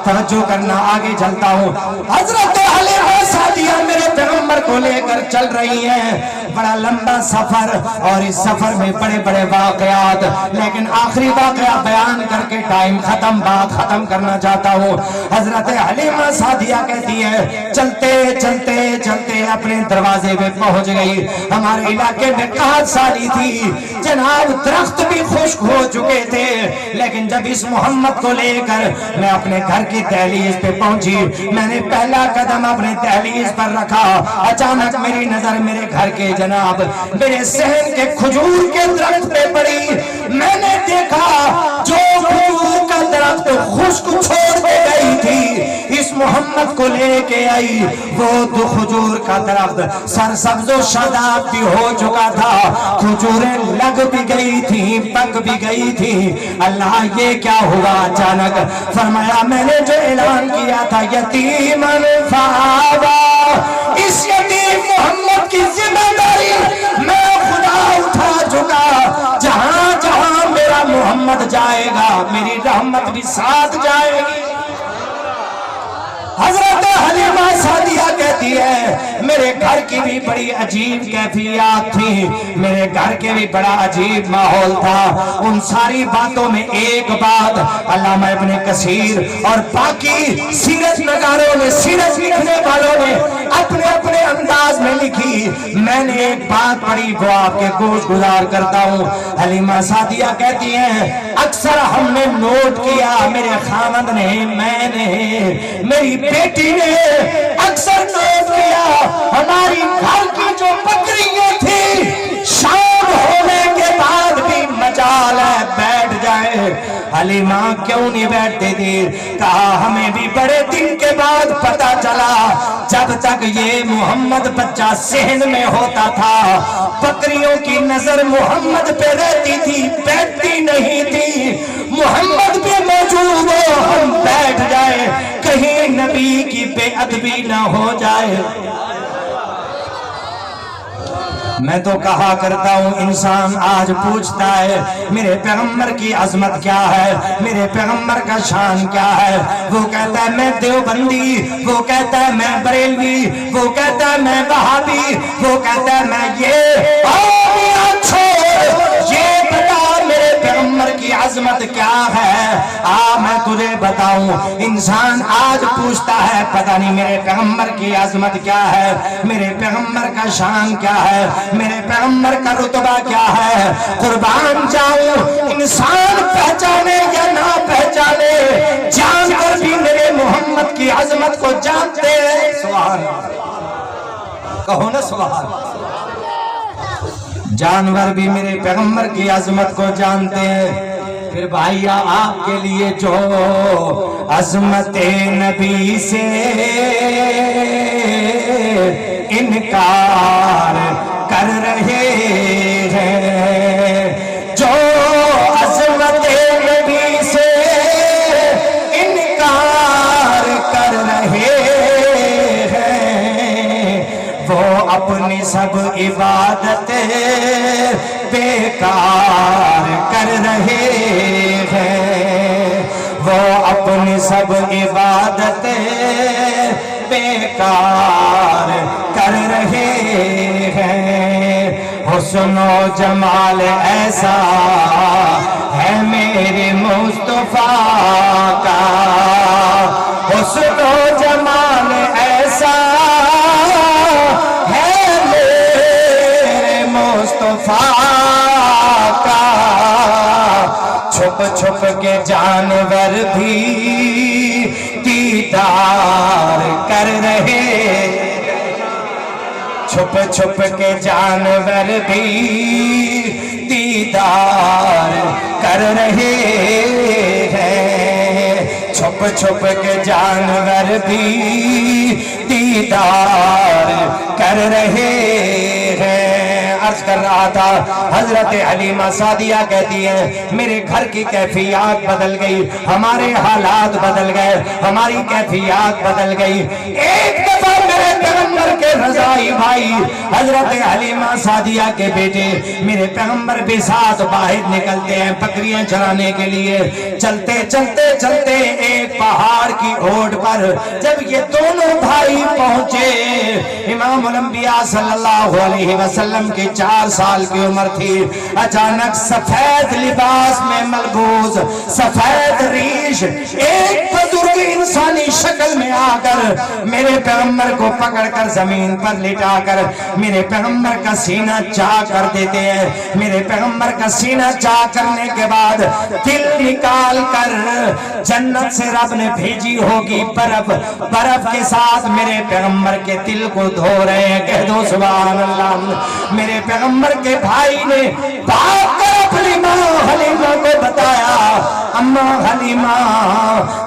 توجہ کرنا، آگے چلتا ہوں. حضرت حلیمہ سعدیہ میرے پیغمبر کو لے کر چل رہی ہیں. بڑا لمبا سفر اور اس سفر میں بڑے بڑے واقعات, لیکن آخری واقعہ بیان کر کے ٹائم ختم, بات ختم کرنا چاہتا ہوں. حضرت حلیمہ سعدیہ کہتی ہے چلتے چلتے چلتے اپنے دروازے پہ پہنچ گئی. ہمارے علاقے میں قحط سالی تھی جناب, درخت بھی خشک ہو چکے تھے, لیکن جب اس محمد کو لے کر میں اپنے گھر کی دہلیز پہ پہنچی, میں نے پہلا قدم اپنے دہلیز پر رکھا, اچانک میری نظر میرے گھر کے جناب میرے صحن کے کھجور کے درخت پہ پڑی. میں نے دیکھا جو کھجور کا درخت خشک چھوڑ کے گئی تھی اس محمد کو لے کے آئی, وہ تو کھجور کا درخت سرسبز و شاداب بھی ہو چکا تھا, کھجوریں لگ بھی گئی تھی, پک بھی گئی تھی. اللہ یہ کیا ہوا؟ اچانک فرمایا میں نے جو اعلان کیا تھا یتیمن فآویٰ, اس یتیم محمد کی ذمہ داری میں خدا اٹھا چکا. جہاں جہاں میرا محمد جائے گا میری رحمت بھی ساتھ جائے گی. حضرت حلیمہ سعدیہ کہتی ہے میرے گھر کی بھی بڑی عجیب کیفیات تھی, میرے گھر کے بھی بڑا عجیب ماحول تھا. ان ساری باتوں میں ایک بات علامہ ابن کثیر اور باقی سیرت نگاروں نے, سیرت لکھنے والوں نے اپنے اپنے انداز میں لکھی. میں نے ایک بات پڑھی وہ آپ کے گوش گزار کرتا ہوں. حلیمہ سعدیہ کہتی ہیں اکثر ہم نے نوٹ کیا, میرے خامد نے, میں نے, میری بیٹی نے اکثر نوٹ کیا, ہماری گھر کی جو بکریاں تھی شام ہونے کے بعد بھی مجال ہے بیٹھ جائے. حلیمہ کیوں نہیں بیٹھتے تھی؟ کہا ہمیں بھی بڑے دن کے بعد پتا چلا, جب تک یہ محمد بچہ صحن میں ہوتا تھا بکریوں کی نظر محمد پہ رہتی تھی, بیٹھتی نہیں تھی. محمد بھی موجود ہو ہم بیٹھ جائے, کہیں نبی کی بے ادبی نہ ہو جائے. میں تو کہا کرتا ہوں انسان آج پوچھتا ہے میرے پیغمبر کی عظمت کیا ہے, میرے پیغمبر کا شان کیا ہے. وہ کہتا ہے میں دیوبندی, وہ کہتا ہے میں بریلوی, وہ کہتا ہے میں وہابی, وہ کہتا ہے میں یہ. یہ بتا میرے پیغمبر کی عظمت کیا ہے. میں تجھے بتاؤں, انسان آج پوچھتا ہے پتہ نہیں میرے پیغمبر کی عظمت کیا ہے, میرے پیغمبر کا شان کیا ہے, میرے پیغمبر کا رتبہ کیا ہے. قربان جاؤں انسان پہچانے یا نہ پہچانے, جان کر بھی میرے محمد کی عظمت کو جانتے ہیں. سبحان اللہ, کہو نا سبحان اللہ. جانور بھی میرے پیغمبر کی عظمت کو جانتے ہیں. پھر بھائیا آپ کے لیے جو عظمت نبی سے انکار کر رہے ہیں, جو عظمت نبی سے انکار کر رہے ہیں, وہ اپنی سب عبادت بیکار کر رہے ہیں, وہ اپنی سب عبادت بیکار کر رہے ہیں. حسن و جمال ایسا ہے میرے مصطفیٰ کا, حسن و جمال ایسا ہے میرے مصطفیٰ کا. چھپ چھپ کے جانور بھی دیدار کر رہے, چھپ چھپ کے جانور بھی دیدار کر رہے ہیں, چھپ چھپ کے جانور بھی دیدار کر رہے ہیں. عرض کر رہا تھا حضرت حلیمہ سعدیہ کہتی ہیں میرے گھر کی کیفیات بدل گئی, ہمارے حالات بدل گئے, ہماری کیفیات بدل گئی. ایک دفعہ میرے کر کے رضائی بھائی حضرت حلیمہ سعدیہ کے بیٹے میرے پیغمبر بھی ساتھ باہر نکلتے ہیں بکریاں چرانے کے لیے. چلتے چلتے چلتے ایک پہاڑ کی اوٹ پر جب یہ دونوں بھائی پہنچے, امام الانبیاء صلی اللہ علیہ وسلم کی 4 سال کی عمر تھی. اچانک سفید لباس میں ملبوس سفید ریش ایک بزرگ انسانی شکل میں آ کر میرے پیغمبر کو پکڑ کر زمین پر لٹا کر میرے پیغمبر کا سینہ چاک کر دیتے ہیں. میرے پیغمبر کا سینہ چاک کرنے کے بعد دل نکال کر جنت سے رب نے بھیجی ہوگی برف, برف کے ساتھ میرے پیغمبر کے دل کو دھو رہے ہیں. کہہ دو سبحان اللہ. میرے پیغمبر کے بھائی نے بھاگ کر اپنی ماں حلیمہ کو بتایا, اماں حلیمہ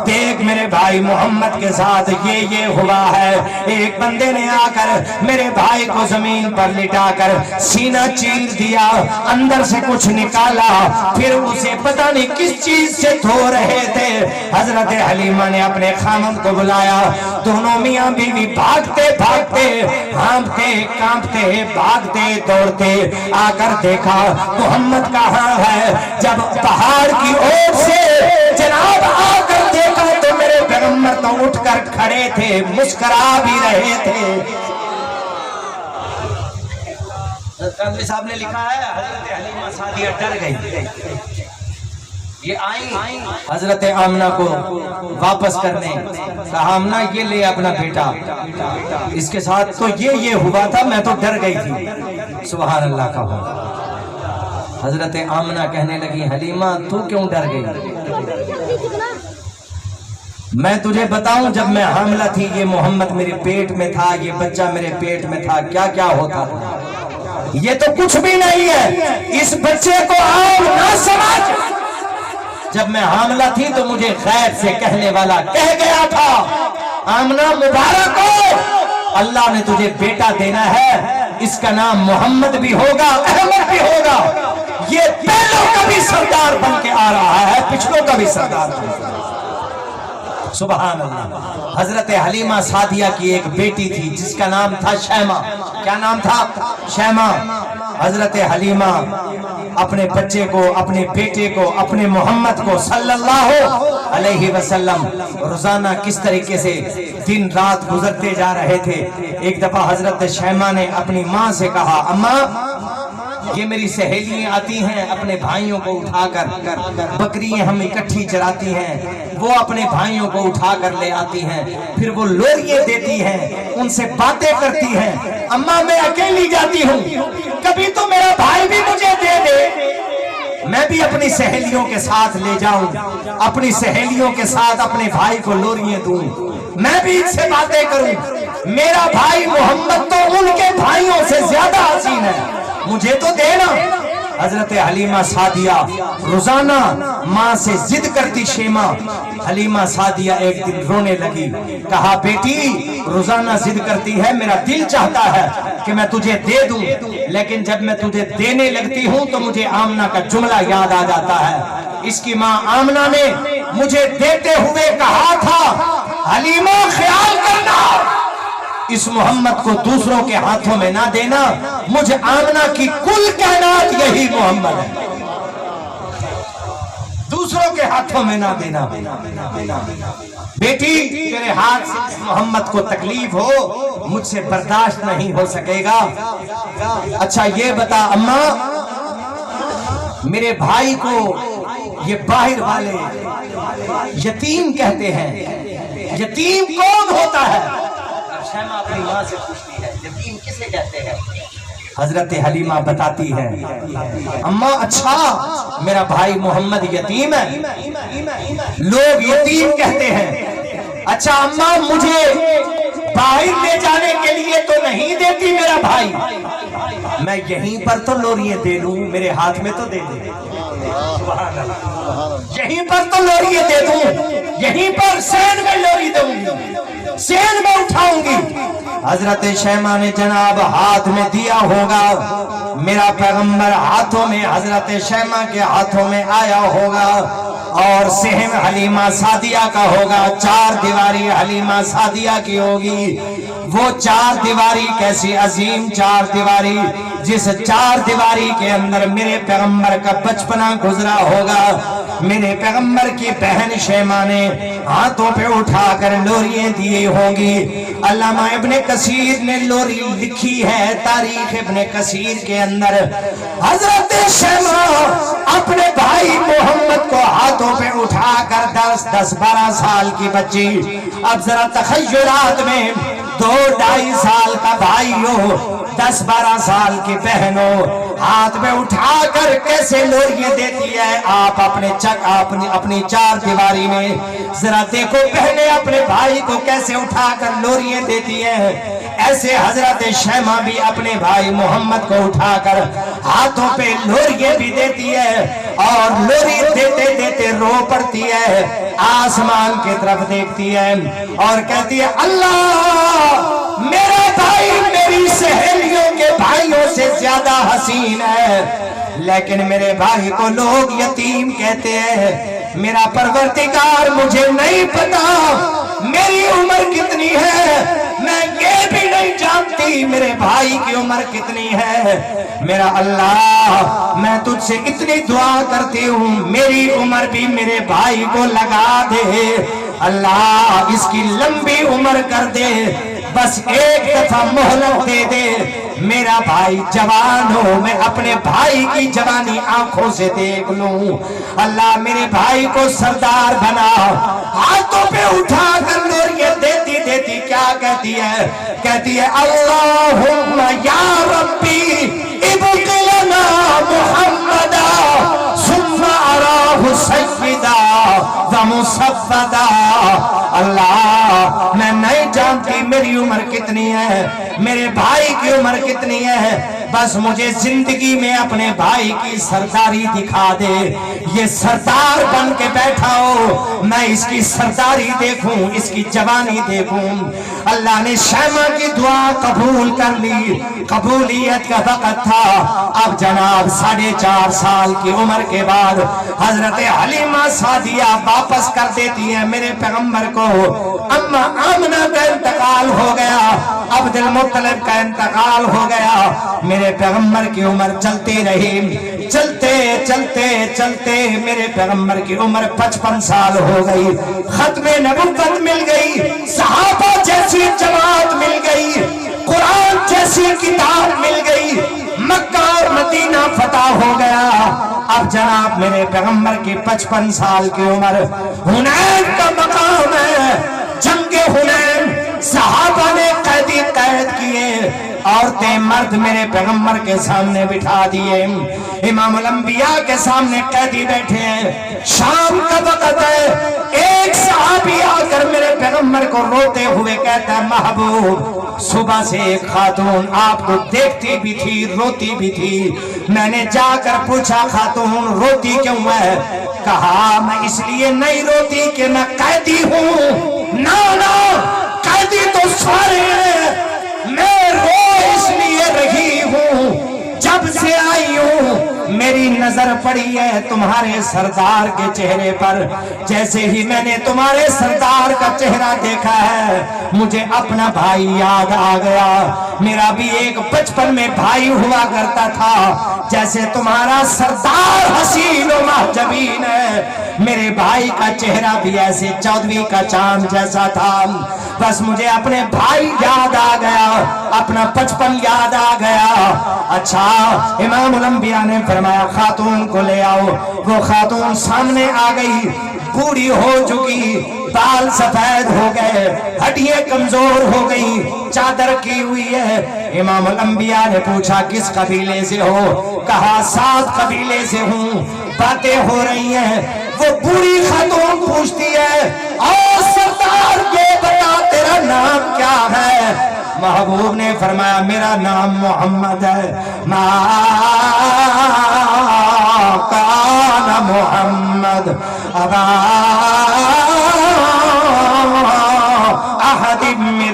دیکھ میرے بھائی محمد کے ساتھ یہ ہوا ہے. ایک بندے نے آ کر میرے بھائی کو زمین پر لٹا کر سینہ چیر دیا, اندر سے کچھ نکالا, پھر اسے پتہ نہیں کس چیز سے دھو رہے تھے. حضرت حلیمہ نے اپنے خامد کو بلایا. دونوں میاں بیوی بھاگتے بھاگتے ہانپتے کانپتے بھاگتے دوڑتے آ کر دیکھا محمد کہاں ہے. جب پہاڑ کی اوٹ سے جناب آ کر دیکھا تو میرے پیغمبر تو اٹھ کر کھڑے تھے, مسکرا بھی رہے تھے. قاضی صاحب نے لکھا ہے حضرت حلیمہ سعدیہ ڈر گئی. یہ آئیں حضرت آمنہ کو واپس کرنے, کہا آمنہ یہ لے اپنا بیٹا, اس کے ساتھ تو یہ ہوا تھا, میں تو ڈر گئی تھی. سبحان اللہ کا ہو. حضرت آمنہ کہنے لگی حلیمہ تو کیوں ڈر گئی؟ میں تجھے بتاؤں جب میں حاملہ تھی یہ محمد میرے پیٹ میں تھا, یہ بچہ میرے پیٹ میں تھا, کیا کیا ہوتا تھا. یہ تو کچھ بھی نہیں ہے, اس بچے کو عام نہ سمجھ. جب میں حاملہ تھی تو مجھے غیب سے کہنے والا کہہ گیا تھا آمنہ مبارک ہو, اللہ نے تجھے بیٹا دینا ہے, اس کا نام محمد بھی ہوگا احمد بھی ہوگا. یہ پہلوں کا بھی سردار بن کے آ رہا ہے, پچھلوں کا بھی سردار بن کے. سبحان اللہ. حضرت حلیمہ سعدیہ کی ایک بیٹی تھی جس کا نام تھا شیمہ. کیا نام تھا؟ شیمہ. حضرت حلیمہ اپنے بچے کو, اپنے بیٹے کو, اپنے محمد کو صلی اللہ علیہ وسلم روزانہ کس طریقے سے دن رات گزرتے جا رہے تھے. ایک دفعہ حضرت شیمہ نے اپنی ماں سے کہا اماں یہ میری سہیلیاں آتی ہیں اپنے بھائیوں کو اٹھا کر, بکریاں ہم اکٹھی چراتی ہیں, وہ اپنے بھائیوں کو اٹھا کر لے آتی ہیں, پھر وہ لوریاں دیتی ہیں, ان سے باتیں کرتی ہیں. اماں میں اکیلی جاتی ہوں, کبھی تو میرا بھائی بھی مجھے دے دے, میں بھی اپنی سہیلیوں کے ساتھ لے جاؤں, اپنی سہیلیوں کے ساتھ اپنے بھائی کو لوریاں دوں, میں بھی ان سے باتیں کروں. میرا بھائی محمد تو ان کے بھائیوں سے زیادہ حسین ہے, مجھے تو دینا. حضرت حلیمہ سعدیہ روزانہ ماں سے ضد کرتی. شیمہ حلیمہ سعدیہ ایک دن رونے لگی, کہا بیٹی روزانہ ضد کرتی ہے, میرا دل چاہتا ہے کہ میں تجھے دے دوں, لیکن جب میں تجھے دینے لگتی ہوں تو مجھے آمنہ کا جملہ یاد آ جاتا ہے. اس کی ماں آمنہ نے مجھے دیتے ہوئے کہا تھا حلیمہ خیال کرنا, اس محمد کو دوسروں کے ہاتھوں میں نہ دینا, مجھ آمنہ کی کل کائنات یہی محمد ہے, دوسروں کے ہاتھوں میں نہ دینا. بیٹی تیرے ہاتھ سے اس محمد کو تکلیف ہو, مجھ سے برداشت نہیں ہو سکے گا. اچھا یہ بتا اماں, میرے بھائی کو یہ باہر والے یتیم کہتے ہیں, یتیم کون ہوتا ہے؟ شیمہ اپنی ماں سے پوچھتی ہے یتیم کسے کہتے ہیں؟ حضرت حلیمہ بتاتی ہے اماں اچھا میرا بھائی محمد یتیم ہے, لوگ یتیم کہتے ہیں. اچھا اماں مجھے باہر لے جانے کے لیے تو نہیں دیتی میرا بھائی, میں یہیں پر تو لوریے دے لوں, میرے ہاتھ میں تو دے دے, یہیں پر تو لوریے دے دوں, یہیں پر سین میں لوری دوں گی, سین میں اٹھاؤں گی. حضرت شیمہ نے جناب ہاتھ میں دیا ہوگا، میرا پیغمبر ہاتھوں میں حضرت شیمہ کے ہاتھوں میں آیا ہوگا، اور سہم حلیمہ سعدیہ کا ہوگا، چار دیواری حلیمہ سعدیہ کی ہوگی۔ وہ چار دیواری کیسی عظیم چار دیواری، جس چار دیواری کے اندر میرے پیغمبر کا بچپنا گزرا ہوگا۔ میرے پیغمبر کی بہن شیمہ نے ہاتھوں پہ اٹھا کر لوریاں دیے ہوں گی۔ علامہ ابن کثیر نے لوری لکھی ہے تاریخ ابن کثیر کے اندر، حضرت شیمہ اپنے بھائی محمد کو ہاتھوں پہ اٹھا کر 10-12 سال کی بچی، اب ذرا تخیلات میں 2-2.5 سال کا بھائی ہو، 10-12 سال کی بہن ہو، ہاتھ میں اٹھا کر کیسے لوریاں دیتی ہے۔ آپ اپنی چار دیواری میں ذرا دیکھو بہنیں اپنے بھائی کو کیسے اٹھا کر لوریاں دیتی ہے، ایسے حضرت شیمہ بھی اپنے بھائی محمد کو اٹھا کر ہاتھوں پہ لوریاں بھی دیتی ہے، اور لوری دیتے دیتے رو پڑتی ہے، آسمان کی طرف دیکھتی ہے اور کہتی ہے اللہ میرا بھائی میری سہیلیوں کے بھائیوں سے زیادہ حسین ہے، لیکن میرے بھائی کو لوگ یتیم کہتے ہیں۔ میرا پروردگار مجھے نہیں پتا میری عمر کتنی ہے، میں یہ بھی نہیں جانتی میرے بھائی کی عمر کتنی ہے، میرا اللہ میں تجھ سے اتنی دعا کرتی ہوں میری عمر بھی میرے بھائی کو لگا دے، اللہ اس کی لمبی عمر کر دے، بس ایک دفعہ مہلت دے دے، میرا بھائی جوان ہو، میں اپنے بھائی کی جوانی آنکھوں سے دیکھ لوں، اللہ میرے بھائی کو سردار بنا۔ ہاتھوں پہ اٹھا کر لوریاں دیتی دیتی کیا کہتی ہے؟ کہتی ہے اللہم یا ربی ابق لنا محمدا ثم اراہ سیدا ومصفدا۔ اللہ میں نہیں جانتی میری عمر کتنی ہے، میرے بھائی کی عمر کتنی ہے، بس مجھے زندگی میں اپنے بھائی کی سرداری دکھا دے، یہ سردار بن کے بیٹھا ہو، میں اس کی سرداری دیکھوں، اس کی جوانی دیکھوں۔ اللہ نے شیمہ کی دعا قبول کر لی، قبولیت کا وقت تھا۔ اب جناب 4.5 سال کی عمر کے بعد حضرت حلیمہ سعدیہ واپس کر دیتی ہے میرے پیغمبر کو۔ اما آمنہ کا انتقال ہو گیا، عبد المطلب کا انتقال ہو گیا، میرے پیغمبر کی عمر چلتی رہی، چلتے چلتے چلتے میرے پیغمبر کی عمر 55 سال ہو گئی، ختم نبوت مل گئی، صحابہ جیسی جماعت مل گئی، قرآن جیسی کتاب مل گئی، مکہ اور مدینہ فتح ہو گیا۔ اب جناب میرے پیغمبر کی 55 سال کی عمر، حنین کا مقام ہے، جنگ حنین، صحابہ نے قیدی قید کیے، عورتیں مرد میرے پیغمبر کے سامنے بٹھا دیے، امام الانبیاء کے سامنے قیدی بیٹھے ہیں، شام کا وقت ہے، ایک صحابی آ کر میرے پیغمبر کو روتے ہوئے کہتا ہے محبوب صبح سے ایک خاتون آپ کو دیکھتی بھی تھی روتی بھی تھی، میں نے جا کر پوچھا خاتون روتی کیوں ہے؟ کہا میں اس لیے نہیں روتی کہ میں قیدی ہوں، نا قیدی تو سارے ہیں، میں رو اس لیے رہی ہوں جب سے آئی ہوں میری نظر پڑی ہے تمہارے سردار کے چہرے پر، جیسے ہی میں نے تمہارے سردار کا چہرہ دیکھا ہے مجھے اپنا بھائی یاد آ گیا، میرا بھی ایک بچپن میں بھائی ہوا کرتا تھا، جیسے تمہارا سردار حسین و محجبین ہے، میرے بھائی کا چہرہ بھی ایسے 14ویں کا چاند جیسا تھا، بس مجھے اپنے بھائی یاد آ گیا، اپنا بچپن یاد آ گیا۔ اچھا امام الانبیاء نے فرمایا خاتون کو لے آؤ، وہ خاتون سامنے آ گئی، بوڑھی ہو چکی، بال سفید ہو گئے، ہڈیاں کمزور ہو گئی، چادر کی ہوئی ہے۔ امام الانبیاء نے پوچھا کس قبیلے سے ہو؟ کہا سعد قبیلے سے ہوں۔ باتیں ہو رہی ہیں، وہ بوڑھی خاتون پوچھتی ہے اور سردار یہ بتا تیرا نام کیا ہے؟ محبوب نے فرمایا میرا نام محمد ہے، ما کان محمد ابا احد من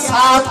7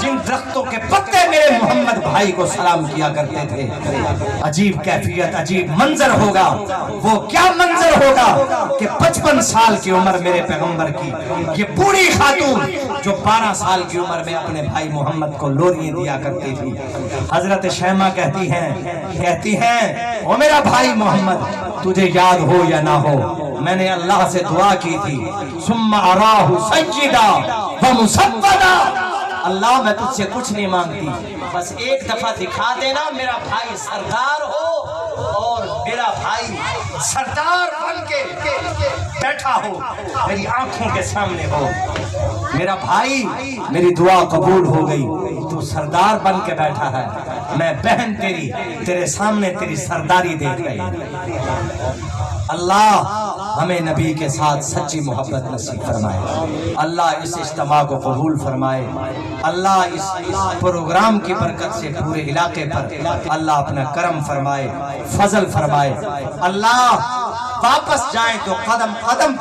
جن درختوں کے پتے میرے محمد بھائی کو سلام کیا کرتے تھے۔ عجیب کیفیت، عجیب منظر ہوگا۔ وہ کیا منظر ہوگا کہ 55 سال کی عمر میرے پیغمبر کی یہ بوڑھی خاتون جو 12 سال کی عمر میں اپنے بھائی محمد کو لوریاں دیا کرتی تھی۔ حضرت شیمہ کہتی ہیں او میرا بھائی محمد، تجھے یاد ہو یا نہ ہو، میں نے اللہ سے دعا کی تھی ثم اراہ سجدا ومسودا، اللہ میں تجھ سے کچھ نہیں مانگتی، بس ایک دفعہ دکھا دینا میرا بھائی سردار ہو اور میرا بھائی سردار بن کے بیٹھا ہو، میری آنکھوں کے سامنے ہو۔ میرا بھائی میری دعا قبول ہو گئی، تو سردار بن کے بیٹھا ہے، میں بہن تیرے سامنے تیری سرداری دیکھ رہی۔ اللہ ہمیں نبی کے ساتھ سچی محبت نصیب فرمائے، اللہ اس اجتماع کو قبول فرمائے، اللہ اس پروگرام کی برکت سے پورے علاقے پر اللہ اپنا کرم فرمائے، فضل فرمائے۔ اللہ واپس جائیں تو قدم قدم